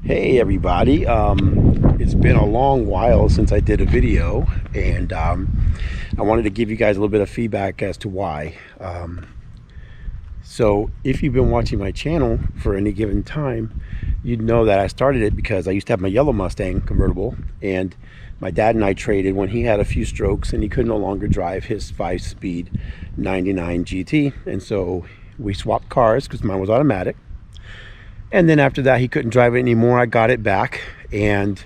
Hey everybody, it's been a long while since I did a video, and I wanted to give you guys a little bit of feedback as to why. So if you've been watching my channel for any given time, you'd know that I started it because I used to have my yellow Mustang convertible, and my dad and I traded when he had a few strokes and he could no longer drive his 5-speed 99 GT, and so we swapped cars because mine was automatic. And then after that, he couldn't drive it anymore. I got it back and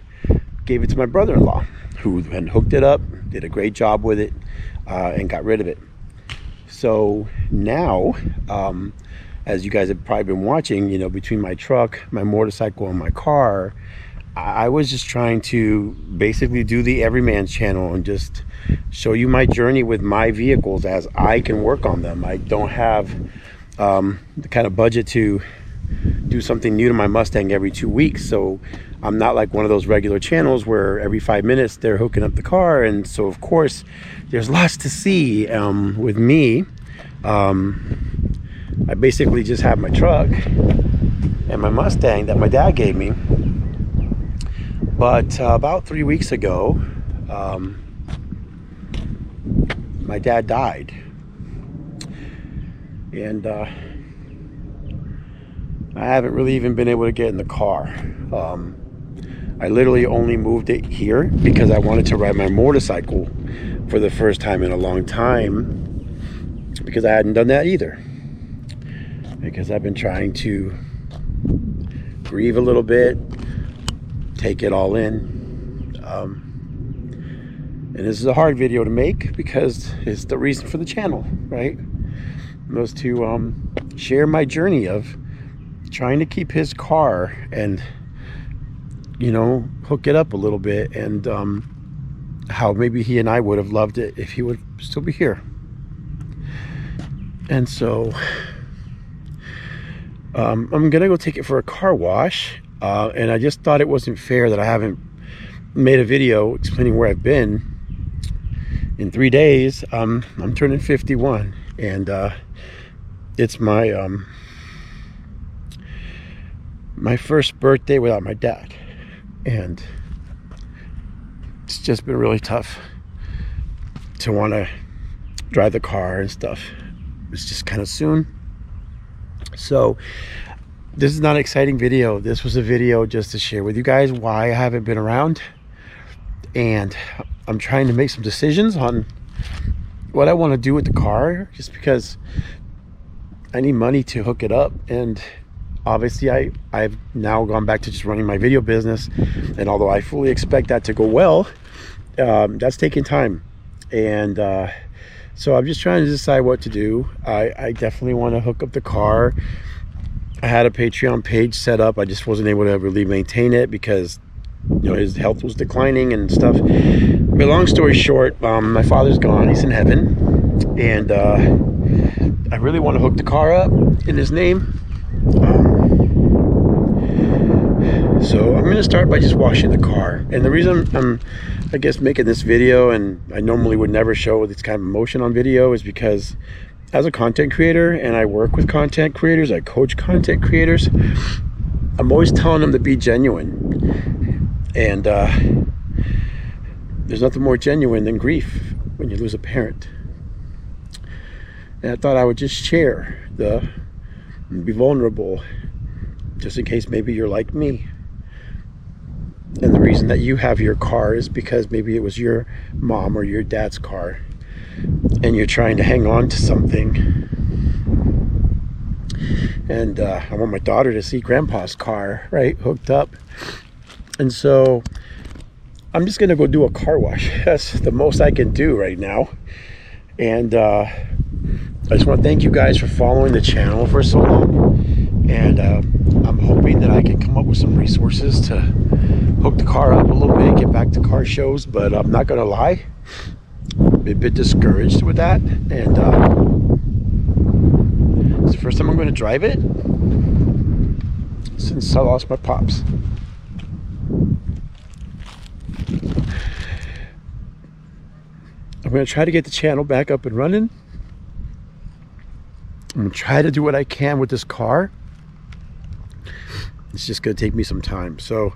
gave it to my brother-in-law, who then hooked it up, did a great job with it, and got rid of it. So now, as you guys have probably been watching, between my truck, my motorcycle, and my car, I was just trying to basically do the everyman's channel and just show you my journey with my vehicles as I can work on them. I don't have the kind of budget to do something new to my Mustang every 2 weeks, so I'm not like one of those regular channels where every 5 minutes they're hooking up the car. And so of course there's lots to see with me. I basically just have my truck and my Mustang that my dad gave me, but about 3 weeks ago my dad died, and I haven't really even been able to get in the car. I literally only moved it here because I wanted to ride my motorcycle for the first time in a long time, because I hadn't done that either. Because I've been trying to grieve a little bit, take it all in. And this is a hard video to make because it's the reason for the channel, right? Was to share my journey of trying to keep his car and hook it up a little bit, and how maybe he and I would have loved it if he would still be here. And so I'm gonna go take it for a car wash, and I just thought it wasn't fair that I haven't made a video explaining where I've been in 3 days. I'm turning 51, and it's my first birthday without my dad, and it's just been really tough to want to drive the car and stuff. It's just kind of soon. So this is not an exciting video. This was a video just to share with you guys why I haven't been around, and I'm trying to make some decisions on what I want to do with the car, just because I need money to hook it up. And obviously I've now gone back to just running my video business, and although I fully expect that to go well, that's taking time. And so I'm just trying to decide what to do. I definitely want to hook up the car. I had a Patreon page set up. I just wasn't able to really maintain it because his health was declining and stuff. But long story short, my father's gone. He's in heaven, and I really want to hook the car up in his name. So I'm going to start by just washing the car. And the reason I'm, I guess, making this video, and I normally would never show this kind of emotion on video, is because as a content creator, and I work with content creators, I coach content creators, I'm always telling them to be genuine. And there's nothing more genuine than grief when you lose a parent. And I thought I would just share be vulnerable, just in case maybe you're like me. And the reason that you have your car is because maybe it was your mom or your dad's car, and you're trying to hang on to something. And I want my daughter to see grandpa's car, right, hooked up. And so I'm just gonna go do a car wash. That's the most I can do right now. And I just want to thank you guys for following the channel for so long. And I'm hoping that I can come up with some resources to hook the car up a little bit, get back to car shows. But I'm not gonna lie, I'm a bit discouraged with that. And it's the first time I'm going to drive it since I lost my pops. I'm going to try to get the channel back up and running. I'm going to try to do what I can with this car. it's just going to take me some time. So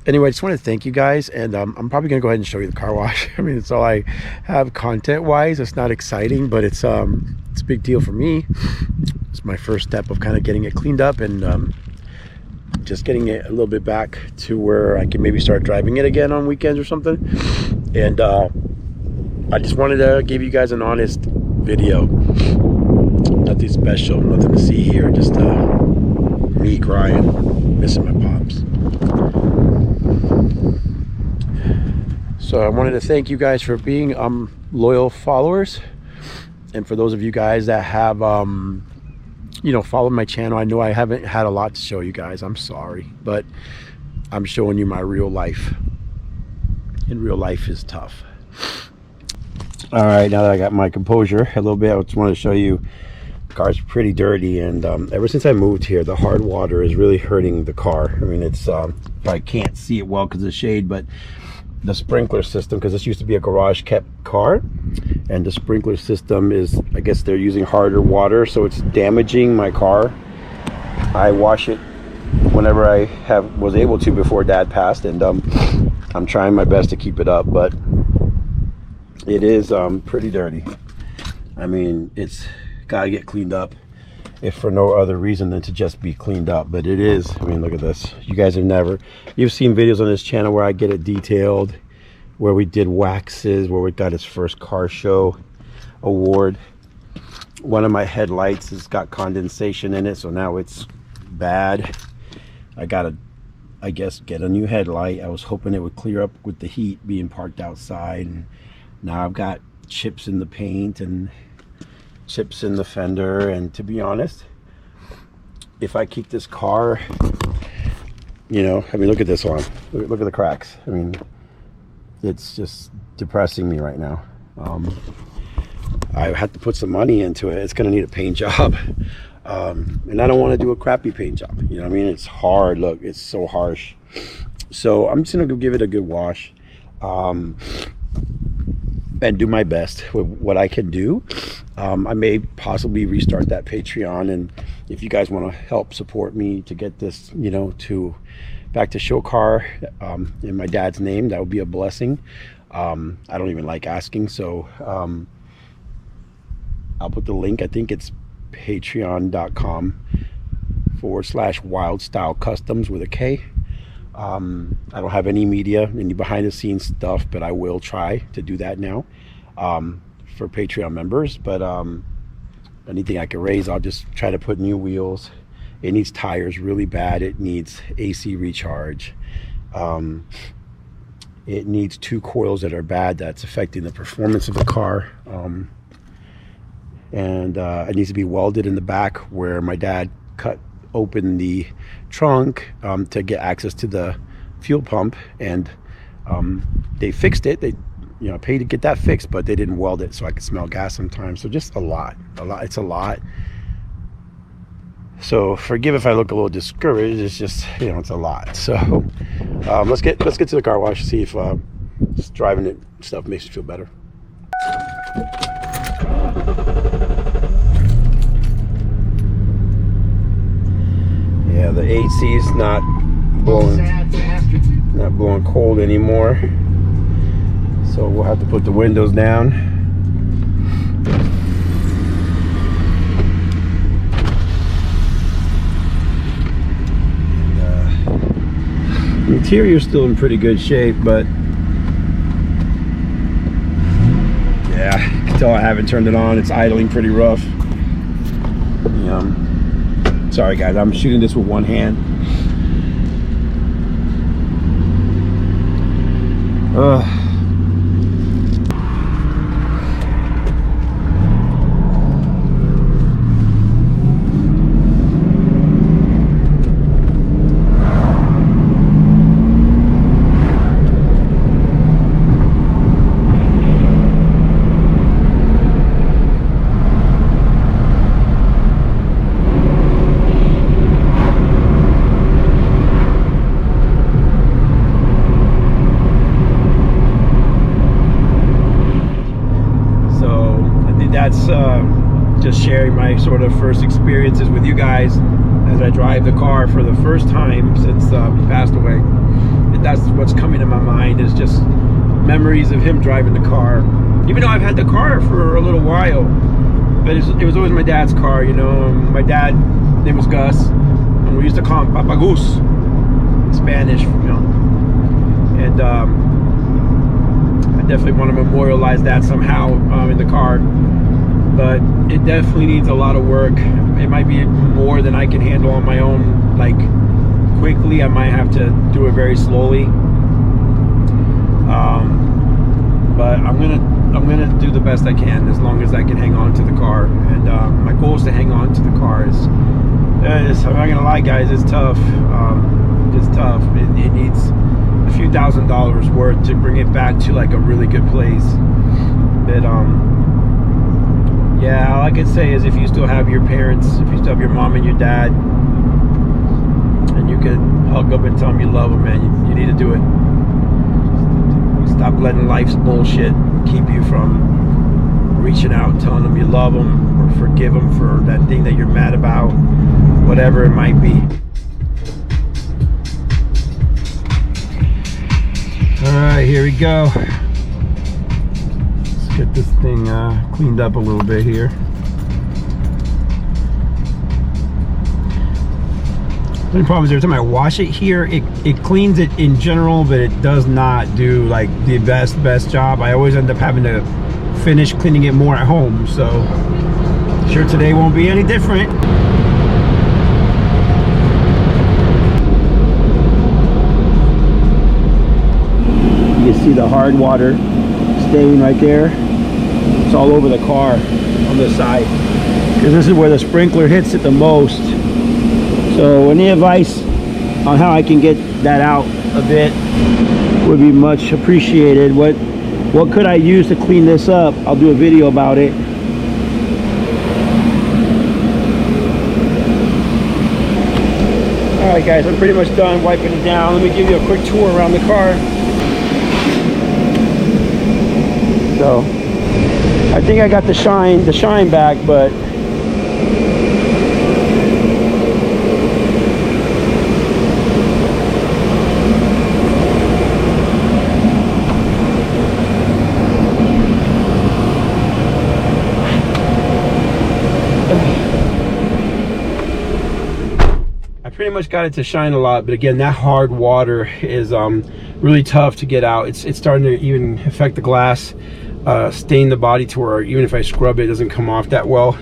anyway, I just want to thank you guys, and I'm probably going to go ahead and show you the car wash. I mean, it's all I have content wise. It's not exciting, but it's a big deal for me. It's my first step of kind of getting it cleaned up and just getting it a little bit back to where I can maybe start driving it again on weekends or something. And I just wanted to give you guys an honest video. Nothing special, nothing to see here, just me crying, missing my pops. So I wanted to thank you guys for being loyal followers, and for those of you guys that have you know, followed my channel. I know I haven't had a lot to show you guys, I'm sorry, but I'm showing you my real life, and real life is tough. All right, now that I got my composure a little bit, I just wanted to show you the car's pretty dirty, and ever since I moved here, the hard water is really hurting the car. I mean, it's I can't see it well because of the shade, but the sprinkler system, because this used to be a garage kept car, and the sprinkler system is, I guess they're using harder water, so it's damaging my car. I wash it whenever I was able to before Dad passed, and I'm trying my best to keep it up, but it is pretty dirty. I mean, it's gotta get cleaned up, if for no other reason than to just be cleaned up. But it is, I mean, look at this. You guys you've seen videos on this channel where I get it detailed, where we did waxes, where we got his first car show award. One of my headlights has got condensation in it, so now it's bad. I gotta, I guess, get a new headlight. I was hoping it would clear up with the heat being parked outside, and now I've got chips in the paint and chips in the fender. And to be honest, if I keep this car, you know, I mean, look at this one, look at the cracks. I mean, it's just depressing me right now. I have to put some money into it. It's gonna need a paint job, and I don't want to do a crappy paint job, you know what I mean? It's hard. Look, it's so harsh. So I'm just gonna go give it a good wash, and do my best with what I can do. I may possibly restart that Patreon, and if you guys want to help support me to get this, you know, back to show car in my dad's name, that would be a blessing. I don't even like asking, so I'll put the link. I think it's patreon.com/wildstyle customs with a K. I don't have any media, any behind the scenes stuff, but I will try to do that now for Patreon members. But anything I can raise, I'll just try to put new wheels. It needs tires really bad. It needs AC recharge. It needs 2 coils that are bad. That's affecting the performance of the car. And it needs to be welded in the back where my dad cut open the trunk to get access to the fuel pump, and they fixed it. They, you know, paid to get that fixed, but they didn't weld it, so I could smell gas sometimes. So just a lot. It's a lot. So forgive if I look a little discouraged. It's just, you know, it's a lot. So let's get to the car wash, see if just driving it stuff makes you feel better. Yeah, the AC's not blowing cold anymore, so we'll have to put the windows down. The interior's still in pretty good shape, but yeah, you can tell I haven't turned it on. It's idling pretty rough. Sorry guys, I'm shooting this with one hand. That's just sharing my sort of first experiences with you guys. as I drive the car for the first time since he passed away. That's what's coming to my mind, is just memories of him driving the car. Even though I've had the car for a little while, but it was always my dad's car, you know. My dad, his name was Gus, and we used to call him Papa Gus in Spanish, you know. And I definitely want to memorialize that somehow in the car. But it definitely needs a lot of work. It might be more than I can handle on my own, like quickly. I might have to do it very slowly. But I'm gonna do the best I can, as long as I can hang on to the car. And my goal is to hang on to the car. I'm not gonna lie, guys, it's tough. It's tough. It needs a few $1,000s worth to bring it back to like a really good place. But yeah, all I can say is, if you still have your parents, if you still have your mom and your dad, and you can hug up and tell them you love them, man, you need to do it. Stop letting life's bullshit keep you from reaching out, telling them you love them, or forgive them for that thing that you're mad about, whatever it might be. All right, here we go. Let's get this thing cleaned up a little bit here. The only problem is, every time I wash it here, it cleans it in general, but it does not do like the best job. I always end up having to finish cleaning it more at home, so I'm sure today won't be any different. You can see the hard water stain right there. It's all over the car on this side, because this is where the sprinkler hits it the most. So any advice on how I can get that out a bit would be much appreciated. What could I use to clean this up? I'll do a video about it. Alright guys, I'm pretty much done wiping it down. Let me give you a quick tour around the car. So I think I got the shine back, but pretty much got it to shine a lot. But again, that hard water is really tough to get out. It's starting to even affect the glass, stain the body to where even if I scrub it, it doesn't come off that well.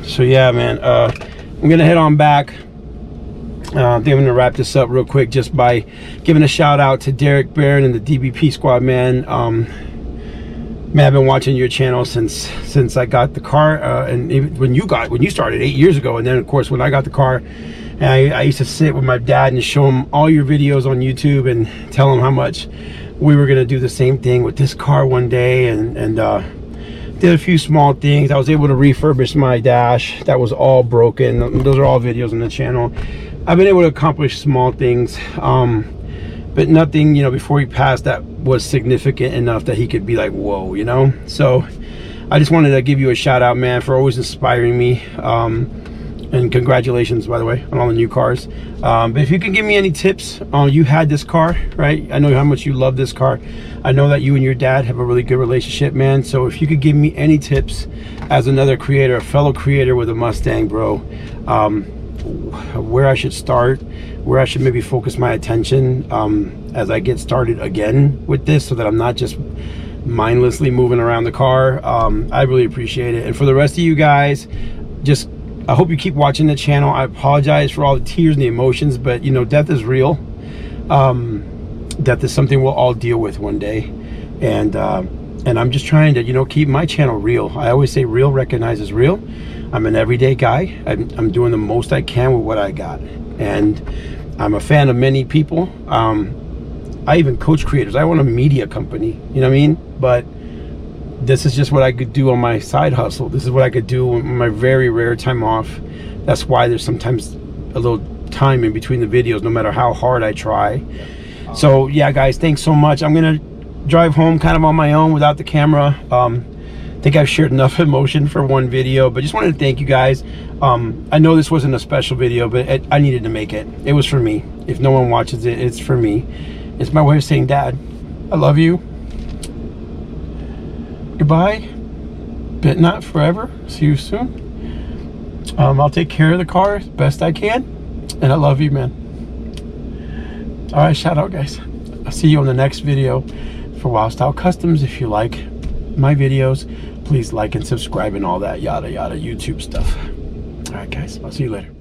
So yeah, man, I'm gonna head on back. I think I'm gonna wrap this up real quick just by giving a shout out to Derek Barron and the DBP squad, man. Man, I've been watching your channel since I got the car, and even when you started 8 years ago. And then of course when I got the car, and I used to sit with my dad and show him all your videos on YouTube and tell him how much we were gonna do the same thing with this car one day, and did a few small things. I was able to refurbish my dash that was all broken. Those are all videos on the channel. I've been able to accomplish small things, but nothing, you know, before he passed that was significant enough that he could be like, whoa, you know. So I just wanted to give you a shout out, man, for always inspiring me, and congratulations, by the way, on all the new cars. But if you can give me any tips, you had this car, right? I know how much you love this car. I know that you and your dad have a really good relationship, man. So if you could give me any tips as another creator, a fellow creator with a Mustang, bro, where I should start, where I should maybe focus my attention as I get started again with this, so that I'm not just mindlessly moving around the car. I really appreciate it. And for the rest of you guys, just I hope you keep watching the channel. I apologize for all the tears and the emotions, but you know, death is real. Death is something we'll all deal with one day, and I'm just trying to, you know, keep my channel real. I always say real recognizes real. I'm an everyday guy. I'm doing the most I can with what I got, and I'm a fan of many people. I even coach creators. I own a media company, you know what I mean? But this is just what I could do on my side hustle. This is what I could do on my very rare time off. That's why there's sometimes a little time in between the videos, no matter how hard I try. So yeah, guys, thanks so much. I'm gonna drive home kind of on my own without the camera. think I've shared enough emotion for one video, but just wanted to thank you guys. I know this wasn't a special video, but I needed to make it. It was for me. If no one watches it, it's for me. It's my way of saying, Dad, I love you. Goodbye, but not forever. See you soon. I'll take care of the car as best I can, and I love you, man. All right, shout out, guys. I'll see you on the next video for Wild Style Customs. If you like my videos, please like and subscribe and all that yada yada YouTube stuff. All right, guys, I'll see you later.